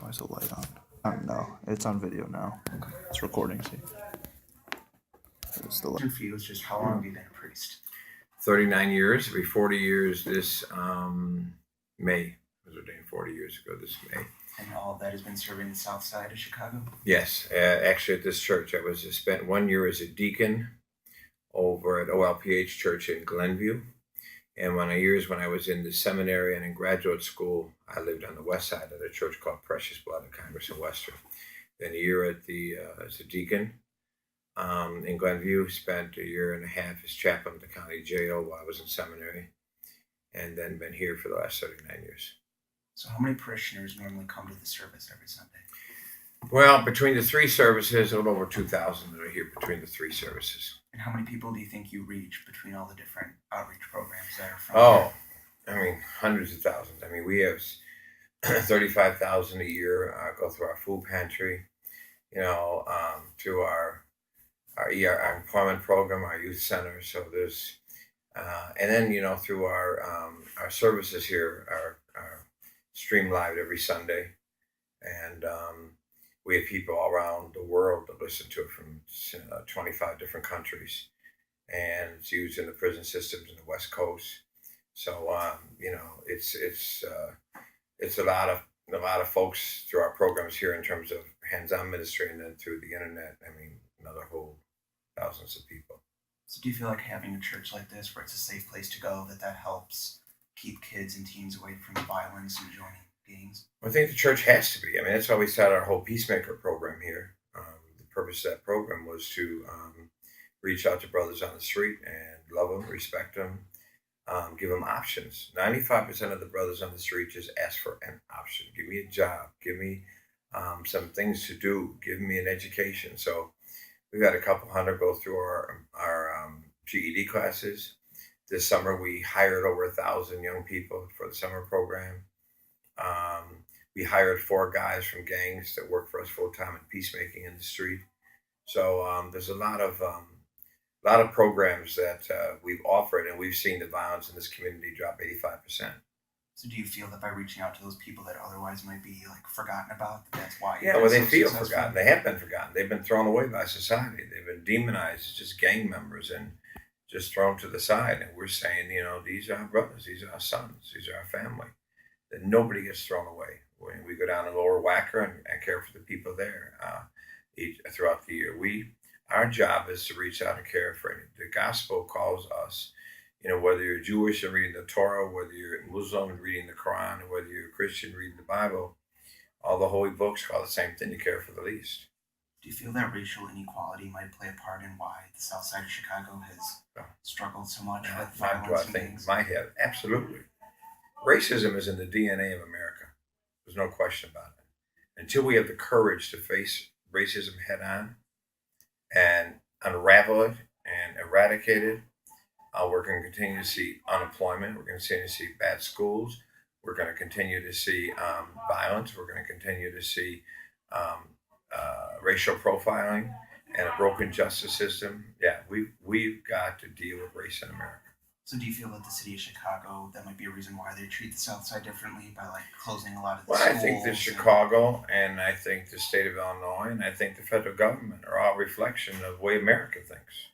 Why is the light on? I don't know. It's on video now. It's recording. See. It's the light. For you is just how long have you been a priest? 39 years. It'll be 40 years this May. I was ordained 40 years ago this May. And all of that has been serving the south side of Chicago? Yes. Actually, at this church, I spent 1 year as a deacon over at OLPH Church in Glenview. And when I was in the seminary and in graduate school, I lived on the west side of the church called Precious Blood of Congress and Western. Then a year at as a deacon in Glenview, spent a year and a half as chaplain at the county jail while I was in seminary, and then been here for the last 39 years. So how many parishioners normally come to the service every Sunday? Well, between the three services, a little over 2,000 that are here between the three services. And how many people do you think you reach between all the different outreach programs that are from I mean, hundreds of thousands. I mean, we have 35,000 a year go through our food pantry, through our employment program, our youth center. So there's, and then, through our services here are streamed live every Sunday. And we have people all around the world that listen to it from 25 different countries. And it's used in the prison systems in the West Coast. So, it's a lot of folks through our programs here in terms of hands-on ministry, and then through the internet, I mean, another whole thousands of people. So do you feel like having a church like this where it's a safe place to go, that helps keep kids and teens away from violence and joining gangs? I think the church has to be. I mean, that's why we started our whole Peacemaker program here. The purpose of that program was to reach out to brothers on the street and love them, respect them, give them options. 95% of the brothers on the street just ask for an option. Give me a job. Give me some things to do. Give me an education. So we've had a couple hundred go through our GED classes. This summer, we hired over 1,000 young people for the summer program. We hired 4 guys from gangs that work for us full time in peacemaking in the street. So there's a lot of programs that we've offered, and we've seen the violence in this community drop 85%. So do you feel that by reaching out to those people that otherwise might be forgotten about, that's why? Yeah, well, they feel forgotten. They have been forgotten. They've been thrown away by society. They've been demonized as just gang members and just thrown to the side. And we're saying, these are our brothers, these are our sons, these are our family. That nobody gets thrown away. When we go down to Lower Wacker and care for the people there throughout the year, our job is to reach out and care for it. The gospel calls us, whether you're Jewish and reading the Torah, whether you're Muslim and reading the Quran, or whether you're a Christian reading the Bible, all the holy books call the same thing: to care for the least. Do you feel that racial inequality might play a part in why the south side of Chicago has struggled so much with violence and gangs? Might have, absolutely. Racism is in the DNA of America. There's no question about it. Until we have the courage to face racism head on and unravel it and eradicate it, we're going to continue to see unemployment. We're going to continue to see bad schools. We're going to continue to see violence. We're going to continue to see racial profiling and a broken justice system. Yeah, we've got to deal with race in America. So do you feel that the city of Chicago, that might be a reason why they treat the south side differently by closing a lot of the schools? Well, I think that Chicago and I think the state of Illinois and I think the federal government are all reflection of the way America thinks.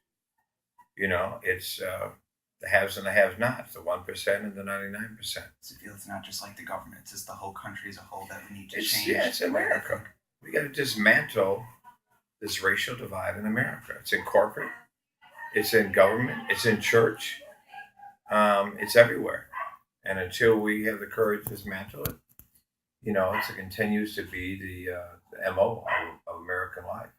It's the haves and the have-nots, the 1% and the 99%. So you feel it's not just the government, it's just the whole country as a whole that we need to change? Yeah, it's America. We got to dismantle this racial divide in America. It's in corporate, it's in government, it's in church. It's everywhere. And until we have the courage to dismantle it, it continues to be the MO of American life.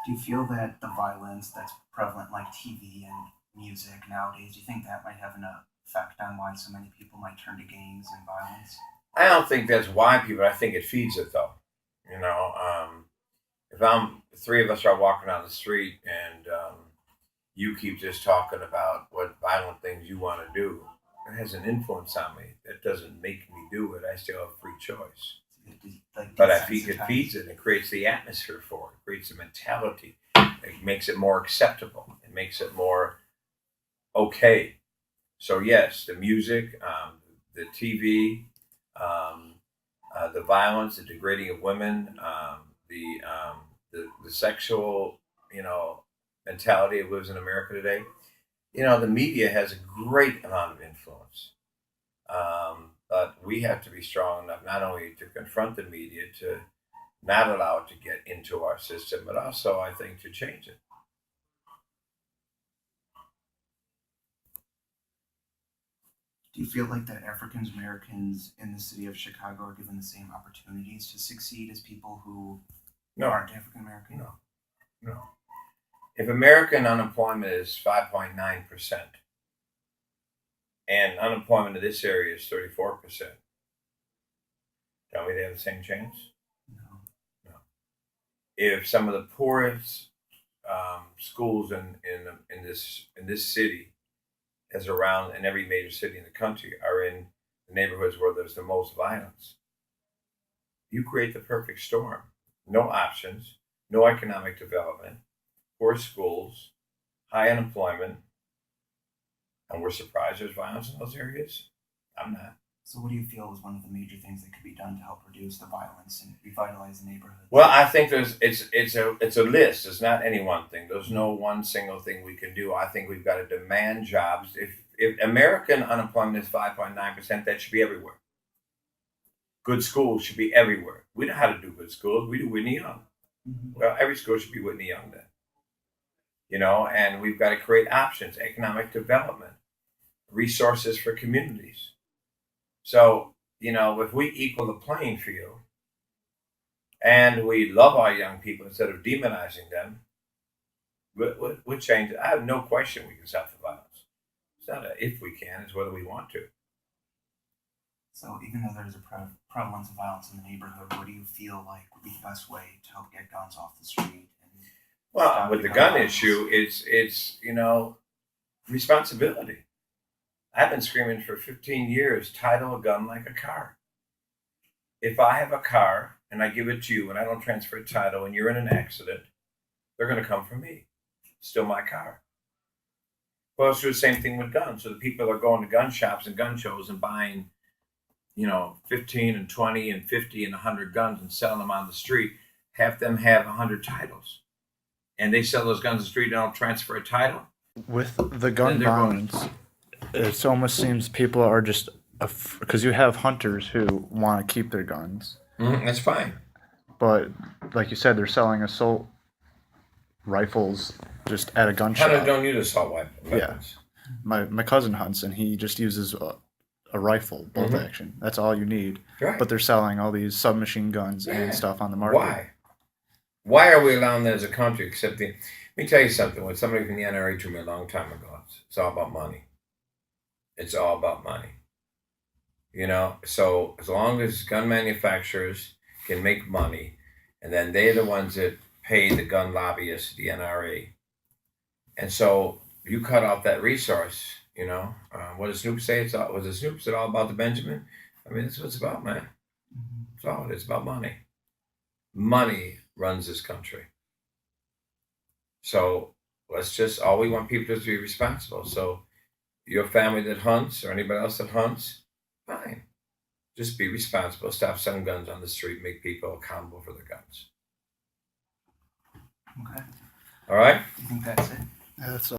Do you feel that the violence that's prevalent like TV and music nowadays, do you think that might have an effect on why so many people might turn to gangs and violence? I don't think that's why people, I think it feeds it though. If 3 of us are walking down the street and you keep just talking about what violent things you want to do, it has an influence on me. That doesn't make me do it. I still have free choice. But it feeds it. It creates the atmosphere for it. It creates the mentality. It makes it more acceptable. It makes it more okay. So yes, the music, the TV, the violence, the degrading of women, the sexual, mentality that lives in America today. The media has a great amount of influence. But we have to be strong enough not only to confront the media, to not allow it to get into our system, but also, I think, to change it. Do you feel like that African Americans in the city of Chicago are given the same opportunities to succeed as people who No, aren't African American? no, no. If American unemployment is 5.9%, and unemployment in this area is 34%, tell me they have the same chance? No. No. If some of the poorest schools in this city, as around in every major city in the country, are in the neighborhoods where there's the most violence, you create the perfect storm. No options, no economic development, poor schools, high unemployment, and we're surprised there's violence in those areas? I'm not. So, what do you feel is one of the major things that could be done to help reduce the violence and revitalize the neighborhoods? Well, I think it's a list. It's not any one thing. There's no one single thing we can do. I think we've got to demand jobs. If American unemployment is 5.9%, that should be everywhere. Good schools should be everywhere. We know how to do good schools. We do Whitney Young. Mm-hmm. Well, every school should be Whitney Young then. And we've got to create options, economic development, resources for communities. So, if we equal the playing field and we love our young people instead of demonizing them, we'll change it. I have no question we can stop the violence. It's not if we can, it's whether we want to. So, even though there's a prevalence of violence in the neighborhood, what do you feel like would be the best way to help get guns off the street? Well, with the gun issue, it's responsibility. I've been screaming for 15 years, title a gun like a car. If I have a car and I give it to you and I don't transfer title and you're in an accident, they're going to come for me. Still my car. Well, it's the same thing with guns. So the people are going to gun shops and gun shows and buying, 15 and 20 and 50 and 100 guns and selling them on the street. Half them have 100 titles. And they sell those guns on the street and don't transfer a title. With the gun violence, it almost seems people are just because you have hunters who want to keep their guns. That's fine. But like you said, they're selling assault rifles just at a gun shop. Hunters don't use assault weapons. Yeah. My cousin hunts and he just uses a rifle, bolt action. That's all you need. Right. But they're selling all these submachine guns and stuff on the market. Why? Why are we allowing that as a country? Let me tell you something. When somebody from the NRA told me a long time ago, it's all about money. It's all about money. So as long as gun manufacturers can make money, and then they're the ones that pay the gun lobbyists, the NRA. And so you cut off that resource, what does Snoop say? Was it Snoop said all about the Benjamin? I mean, that's what it's about, man. That's all it is, about money. Money runs this country. So all we want people to do is be responsible. So your family that hunts or anybody else that hunts, fine. Just be responsible. Stop selling guns on the street. Make people accountable for their guns. Okay. All right? You think that's it? That's